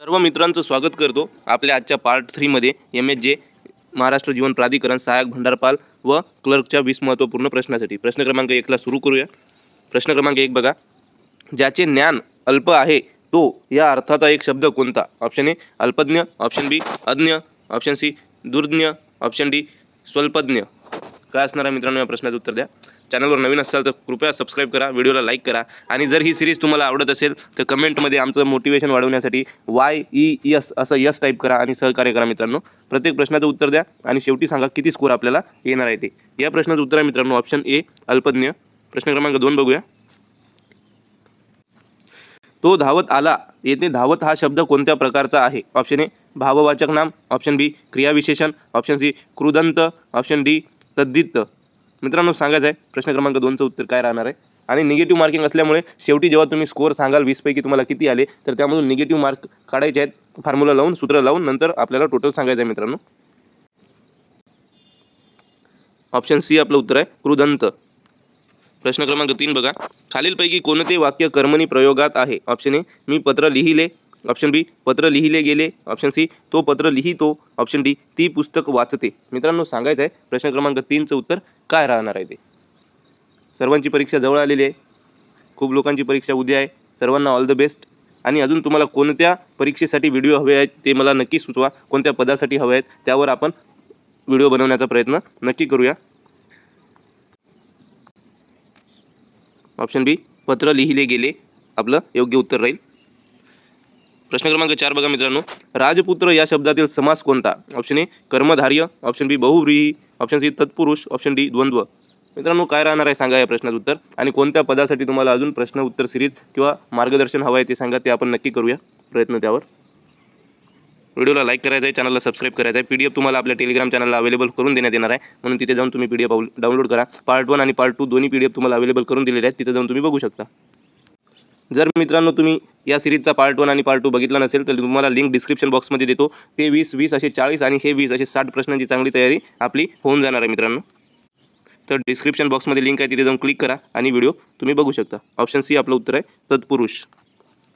सर्व मित्रांचं स्वागत करतो आपल्या आजच्या पार्ट 3 मध्ये MSJ महाराष्ट्र जीवन प्राधिकरण सहाय्यक भंडारपाल व क्लर्कच्या 20 महत्त्वपूर्ण प्रश्नासाठी. प्रश्न क्रमांक 1 ला सुरू करूया. प्रश्न क्रमांक 1 बघा. ज्याचे ज्ञान अल्प आहे तो या अर्थाचा एक शब्द कोणता? ऑप्शन ए अल्पज्ञ, ऑप्शन बी अज्ञ, ऑप्शन सी दुर्ज्ञ, ऑप्शन डी स्वल्पज्ञ. काय असणार आहे मित्रांनो या प्रश्नाचं उत्तर द्या. चॅनलवर नवीन असाल तर कृपया सबस्क्राईब करा, व्हिडिओला लाईक करा आणि जर ही सिरीज तुम्हाला आवडत असेल तर कमेंटमध्ये आमचं मोटिवेशन वाढवण्यासाठी YES असं यस टाईप करा आणि सहकार्य करा मित्रांनो. प्रत्येक प्रश्नाचं उत्तर द्या आणि शेवटी सांगा किती स्कोर आपल्याला येणार आहे ते. या प्रश्नाचं उत्तर आहे मित्रांनो ऑप्शन ए अल्पज्ञ. प्रश्न क्रमांक 2 बघूया. तो धावत आला येथे धावत हा शब्द कोणत्या प्रकारचा आहे? ऑप्शन ए भाववाचक नाम, ऑप्शन बी क्रियाविशेषण, ऑप्शन सी कृदंत, ऑप्शन डी तद्धित. मित्रांनो सांगायचं आहे प्रश्न क्रमांक 2चं उत्तर काय राहणार आहे. आणि निगेटिव्ह मार्किंग असल्यामुळे शेवटी जेव्हा तुम्ही स्कोअर सांगाल 20 पैकी तुम्हाला किती आले तर त्यामधून निगेटिव्ह मार्क काढायचे आहेत. फॉर्म्युला लावून सूत्र लावून नंतर आपल्याला टोटल सांगायचं आहे मित्रांनो. ऑप्शन सी आपलं उत्तर आहे कृदंत. प्रश्न क्रमांक 3 बघा. खालीलपैकी कोणते वाक्य कर्मणी प्रयोगात आहे? ऑप्शन ए मी पत्र लिहिले, ऑप्शन बी पत्र लिहिले गेले, ऑप्शन सी तो पत्र लिहितो, ऑप्शन डी ती पुस्तक वाचते. मित्रांनो सांगायचं आहे प्रश्न क्रमांक 3चं उत्तर काय राहणार आहे ते. सर्वांची परीक्षा जवळ आलेली आहे, खूप लोकांची परीक्षा उद्या आहे. सर्वांना ऑल द बेस्ट. आणि अजून तुम्हाला कोणत्या परीक्षेसाठी व्हिडिओ हवे आहेत ते मला नक्की सुचवा. कोणत्या पदासाठी हवे आहेत त्यावर आपण व्हिडिओ बनवण्याचा प्रयत्न नक्की करूया. ऑप्शन बी पत्र लिहिले गेले आपलं योग्य उत्तर राहील. प्रश्न क्रमांक 4 बघा मित्रांनो. राजपुत्र या शब्दातील समास कोणता? ऑप्शन ए कर्मधार्य, ऑप्शन बी बहुव्रीही, ऑप्शन सी तत्पुरुष, ऑप्शन डी द्वंद्व. मित्रांनो काय राहणार आहे सांगा या प्रश्नाचं उत्तर. आणि कोणत्या पदासाठी तुम्हाला अजून प्रश्न उत्तर सिरीज किंवा मार्गदर्शन हवं आहे ते सांगा, ते आपण नक्की करूया प्रयत्न त्यावर. व्हिडिओला लाईक करायचं आहे, चॅनलला सबस्क्राईब करायचं आहे. PDF तुम्हाला आपल्या टेलिग्राम चॅनलला अवेलेबल करून देण्यात येणार आहे, म्हणून तिथे जाऊन तुम्ही PDF डाउनलोड करा. पार्ट 1 आणि पार्ट 2 दोन्ही PDF तुम्हाला अवेलेबल करून दिलेले आहेत, तिथे जाऊन तुम्ही बघू शकता. जर मित्रांनो तुम्ही या सिरीजचा पार्ट 1 आणि पार्ट 2 बघितला नसेल तर तुम्हाला लिंक डिस्क्रिप्शन बॉक्समध्ये देतो. ते 20 असे 40 आणि हे 20 असे 60 प्रश्नांची चांगली तयारी आपली होऊन जाणार आहे मित्रांनो. तर डिस्क्रिप्शन बॉक्समध्ये लिंक आहे, तिथे जाऊन क्लिक करा आणि व्हिडिओ तुम्ही बघू शकता. ऑप्शन सी आपलं उत्तर आहे तत्पुरुष.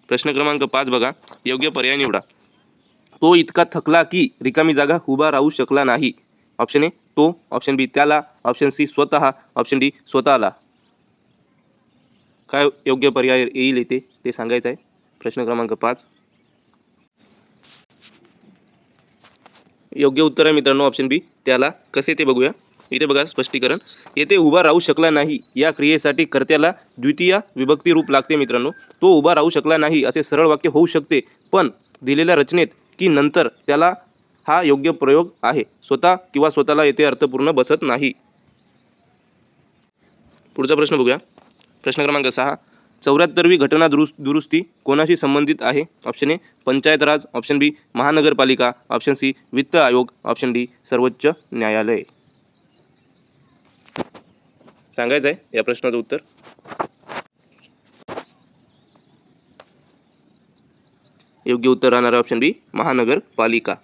प्रश्न क्रमांक 5 बघा. योग्य पर्याय निवडा. तो इतका थकला की रिकामी जागा उभा राहू शकला नाही. ऑप्शन ए तो, ऑप्शन बी त्याला, ऑप्शन सी स्वतः, ऑप्शन डी स्वतःला. काय योग्य पर्याय येईल इथे ते सांगायचं आहे. प्रश्न क्रमांक 5 योग्य उत्तर आहे मित्रांनो ऑप्शन बी त्याला. कसे ते बघूया. इथे बघा स्पष्टीकरण. येथे उभा राहू शकला नाही या क्रियेसाठी कर्त्याला द्वितीय विभक्ती रूप लागते मित्रांनो. तो उभा राहू शकला नाही असे सरळ वाक्य होऊ शकते, पण दिलेल्या रचनेत की नंतर त्याला हा योग्य प्रयोग आहे. स्वतः किंवा स्वतःला येथे अर्थपूर्ण बसत नाही. पुढचा प्रश्न बघूया. प्रश्न क्रमांक 6. 74वी घटना दुरुस्ती कोणाशी संबंधित आहे? Option A panchayat raj, option B महानगरपालिका, ऑप्शन सी वित्त आयोग, ऑप्शन डी सर्वोच्च न्यायालय. सांगायचं आहे या प्रश्नाचं उत्तर. योग्य उत्तर राहणार ऑप्शन बी महानगरपालिका.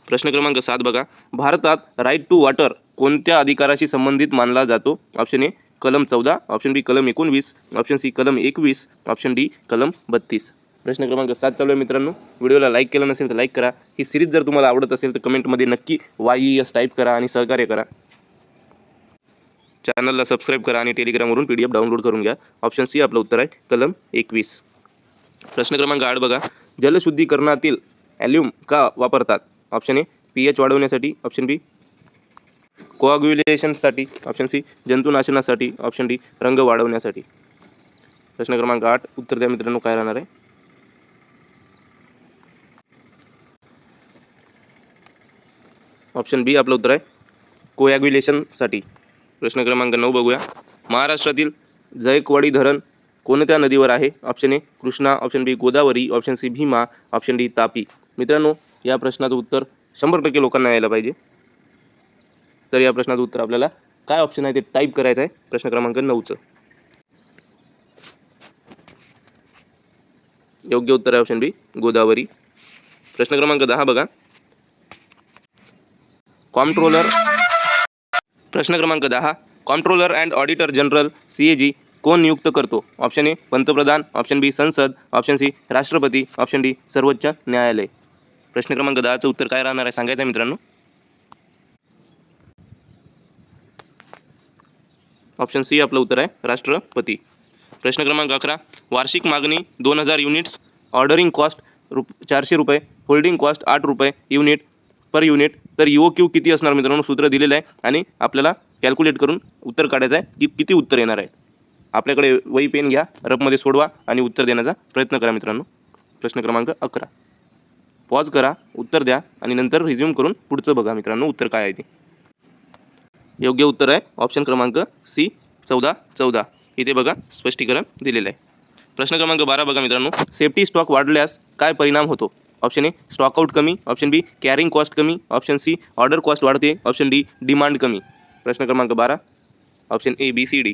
प्रश्न क्रमांक 7 बघा. भारतात राईट टू वॉटर कोणत्या अधिकाराशी संबंधित मानला जातो? ऑप्शन ए कलम 14, ऑप्शन बी कलम 19, ऑप्शन सी कलम 21, ऑप्शन डी कलम 32. प्रश्न क्रमांक 7 चालू आहे मित्रांनो. व्हिडिओला लाईक केलं नसेल तर लाईक करा. ही सिरीज जर तुम्हाला आवडत असेल तर कमेंटमध्ये नक्की YES टाईप करा आणि सहकार्य करा. चॅनलला सबस्क्राईब करा आणि टेलिग्रामवरून PDF डाउनलोड करून घ्या. ऑप्शन सी आपलं उत्तर आहे कलम 21. प्रश्न क्रमांक 8 बघा. जलशुद्धीकरणातील ॲल्यूम का वापरतात? ऑप्शन ए pH वाढवण्यासाठी, ऑप्शन बी कोआग्युलेशनसाठी, ऑप्शन सी जंतुनाशनासाठी, ऑप्शन डी रंग वाढवण्यासाठी. प्रश्न क्रमांक 8 उत्तर द्या मित्रांनो काय राहणार आहे. ऑप्शन बी आपलं उत्तर आहे कोॲग्युलेशनसाठी. प्रश्न क्रमांक 9 बघूया. महाराष्ट्रातील जायकवाडी धरण कोणत्या नदीवर आहे? Option A Krishna, option B Godavari, option C Bhima, option D Tapi. मित्रांनो या प्रश्नाचं उत्तर 100% लोकांना यायला पाहिजे. तर या प्रश्नाचं उत्तर आपल्याला काय ऑप्शन आहे ते टाईप करायचं आहे. प्रश्न क्रमांक 9चं योग्य उत्तर आहे ऑप्शन बी गोदावरी. प्रश्न क्रमांक 10 बघा. प्रश्न क्रमांक 10. Comptroller and auditor general CAG कोण नियुक्त करतो? ऑप्शन ए पंतप्रधान, ऑप्शन बी संसद, ऑप्शन सी राष्ट्रपती, ऑप्शन डी सर्वोच्च न्यायालय. प्रश्न क्रमांक 10चं उत्तर काय राहणार आहे सांगायचं आहे मित्रांनो. ऑप्शन सी आपलं उत्तर आहे राष्ट्रपती. प्रश्न क्रमांक 11, वार्षिक मागणी 2000 युनिट्स, ऑर्डरिंग कॉस्ट 400 रुपये, होल्डिंग कॉस्ट 8 रुपये पर युनिट. तर EOQ किती असणार मित्रांनो? सूत्र दिलेलं आहे आणि आपल्याला कॅल्क्युलेट करून उत्तर काढायचं आहे की किती उत्तर येणार आहे. आपल्याकडे वही पेन घ्या, रफमध्ये सोडवा आणि उत्तर देण्याचा प्रयत्न करा मित्रांनो. प्रश्न क्रमांक 11, पॉज करा, उत्तर द्या आणि नंतर रिझ्यूम करून पुढचं बघा मित्रांनो उत्तर काय आहे ते. योग्य उत्तर आहे ऑप्शन क्रमांक सी 14. इथे बघा स्पष्टीकरण दिलेलं आहे. प्रश्न क्रमांक 12 बघा मित्रांनो, सेफ्टी स्टॉक वाढल्यास काय परिणाम होतो? ऑप्शन ए स्टॉकआउट कमी, ऑप्शन बी कॅरिंग कॉस्ट कमी, ऑप्शन सी ऑर्डर कॉस्ट वाढते, ऑप्शन डी डिमांड कमी. प्रश्न क्रमांक 12 option A B C D.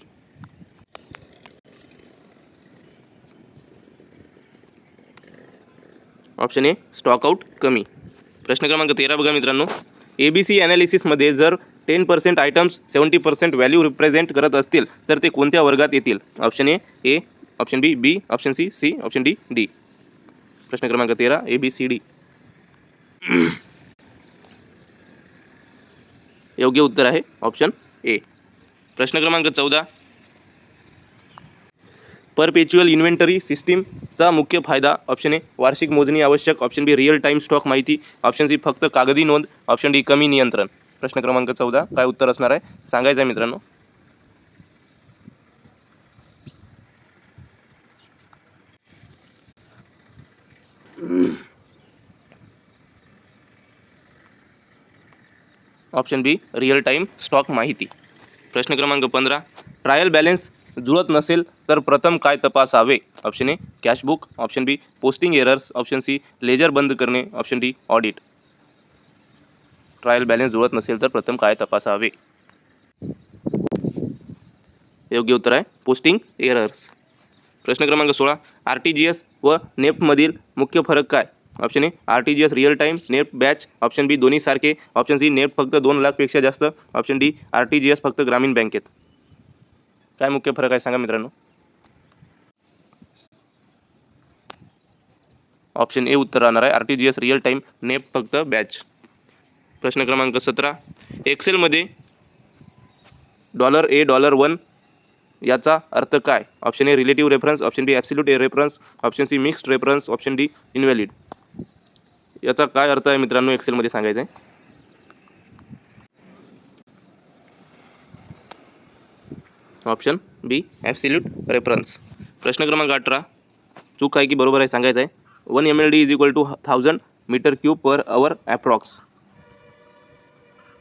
Option A stockout कमी. प्रश्न क्रमांक 13 बघा मित्रांनो, ABC ॲनालिसिसमध्ये जर 10% आयटम्स 70% व्हॅल्यू रिप्रेझेंट करत असतील तर ते कोणत्या वर्गात येतील? Option A, option B, option C, option D. प्रश्न क्रमांक 13 ABCD. योग्य उत्तर आहे ऑप्शन ए. प्रश्न क्रमांक 14, परपेच्युअल इन्व्हेंटरी सिस्टीमचा मुख्य फायदा? ऑप्शन ए वार्षिक मोजणी आवश्यक, ऑप्शन बी रिअल टाईम स्टॉक माहिती, ऑप्शन सी फक्त कागदी नोंद, ऑप्शन डी कमी नियंत्रण. प्रश्न क्रमांक 14 काय उत्तर असणार आहे सांगायचं आहे मित्रांनो. ऑप्शन बी रिअल टाईम स्टॉक माहिती. प्रश्न क्रमांक 15, ट्रायल बॅलन्स जुळत नसेल तर प्रथम काय तपासावे? Option A cashbook, option B posting errors, option C ledger बंद करणे, option D audit. Trial balance जुळत नसेल तर प्रथम काय तपासावे? योग्य उत्तर आहे पोस्टिंग एरर्स. प्रश्न क्रमांक 16, RTGS व नेफ्टमधील मुख्य फरक काय? Option A RTGS real time, NEFT batch, option B दोन्ही सारखे, ऑप्शन सी नेफ्ट फक्त 2 लाखपेक्षा जास्त, ऑप्शन डी RTGS फक्त ग्रामीण बँकेत. काय मुख्य फरक आहे सांगा मित्रांनो. ऑप्शन ए उत्तर राहणार आहे RTGS रिअल टाईम, नेफ्ट फक्त बॅच. प्रश्न क्रमांक 17, एक्सेलमध्ये $A $1 याचा अर्थ काय? Option A relative reference, option B absolute reference, option C mixed reference, option D invalid. याचा काय अर्थ आहे मित्रांनो एक्सेलमध्ये सांगायचं आहे. Option B absolute reference. प्रश्न क्रमांक 18, चूक आहे की बरोबर आहे सांगायचं आहे. 1 MLD = 1000 m³ per hour ॲप्रॉक्स.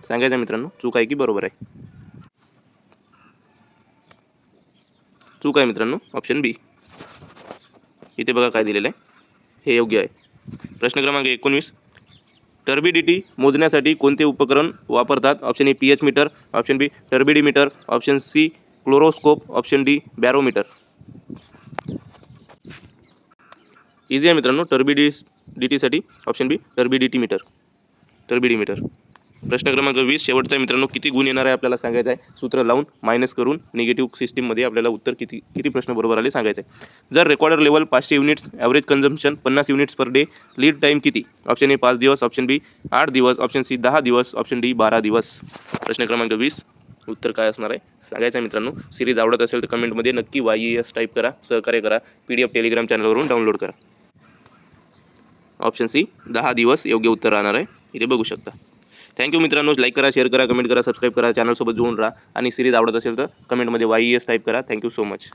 सांगायचं आहे मित्रांनो चूक आहे की बरोबर आहे. चूक आहे मित्रांनो ऑप्शन बी. इथे बघा काय दिलेलं आहे हे योग्य आहे. प्रश्न क्रमांक 19, टर्बिडिटी मोजण्यासाठी कोणते उपकरण वापरतात? Option A pH meter, option B turbidimeter, option C chloroscope, option D barometer. Easy आहे मित्रांनो टर्बिडिटीसाठी ऑप्शन बी टर्बिडिमीटर. प्रश्न क्रमांक 20 शेवटचा आहे मित्रांनो, किती गुण येणार आहे आपल्याला सांगायचं आहे. सूत्र लावून मायनस करून निगेटिव्ह सिस्टीममध्ये आपल्याला उत्तर किती प्रश्न बरोबर आले सांगायचं आहे. जर recorder level 500 units, average consumption 50 units per day, lead time किती? ऑप्शन ए 5 दिवस, ऑप्शन बी 8 दिवस, ऑप्शन सी 10 दिवस, ऑप्शन डी 12 दिवस. प्रश्न क्रमांक 20 उत्तर काय असणार आहे सांगायचं आहे मित्रांनो. सिरीज आवडत असेल तर कमेंटमध्ये नक्की YES टाईप करा, सहकार्य करा, PDF टेलिग्राम चॅनलवरून डाउनलोड करा. ऑप्शन सी 10 दिवस योग्य उत्तर राहणार आहे. इथे बघू शकता. थँक्यू मित्रांनो. लाईक करा, शेअर करा, कमेंट करा, सबस्क्राईब करा, चॅनलसोबत जोडून राहा आणि सिरीज आवडत असेल तर कमेंटमध्ये YES टाईप करा. Thank you so much.